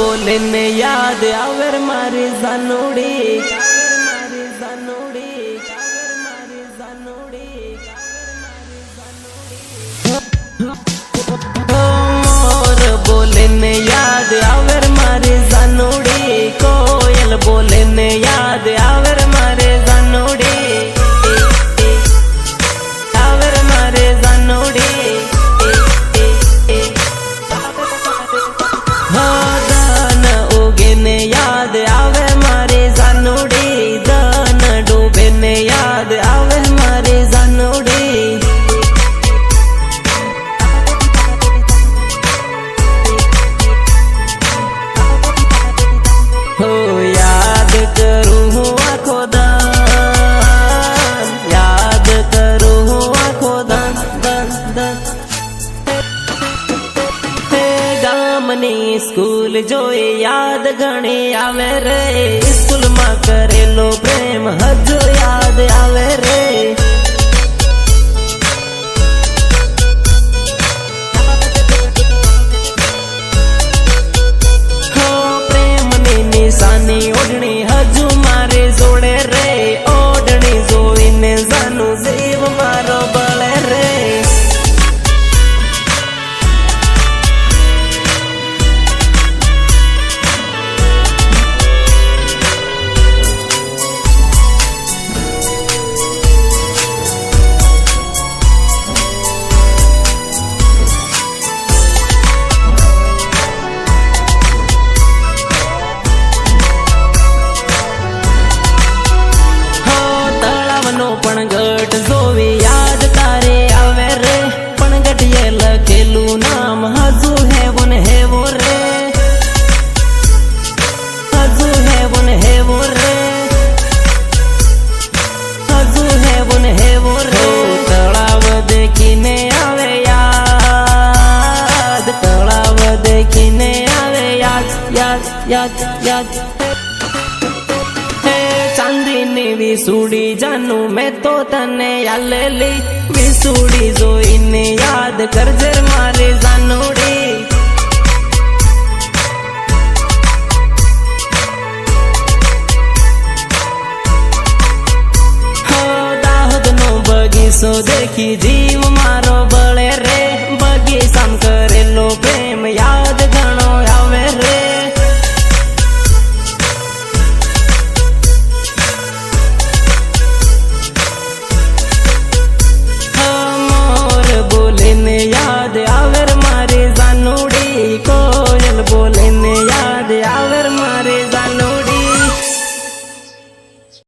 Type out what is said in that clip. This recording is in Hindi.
बोले ने याद आवर मारी जानोड़ी मोर बोले ने याद आवर मारी जानोड़ी कोयल बोले ने याद आवर मारे जानोड़ी आवर मारे जानोड़ी दान उगे ने याद आवे मारे जानोड़ी दान डूबे ने याद आवे मारे जानोड़ी हो याद करूँ हूँ आँखो दान याद करूँ हूँ आँखो दान दान दान गामनी स्कूल जोई याद घणी आवे रे स्कूल में करेलो प्रेम हजो याद आवे रे हो प्रेम नी निशानी ओढ़नी हजू मारे जोड़े रे ओढ़नी जोई ने जानू जीव मारो बळे रे पण गट जोवी याद तारे आवे रे पण गटिये लखेलू नाम हजू है वन है वो रे हजू है वन है वो रे हजू है वन है वो रे तलाव देखीने आवे याद तलाव देखीने आवे याद याद याद याद चांदीनी विसूड़ी जानू मैं तो तने यालेली विसूड़ी जोईने याद कर जर मारे जानोड़ी हो दाहोद नो बगीचो देखी जीव मारो बळे रे बगीचाम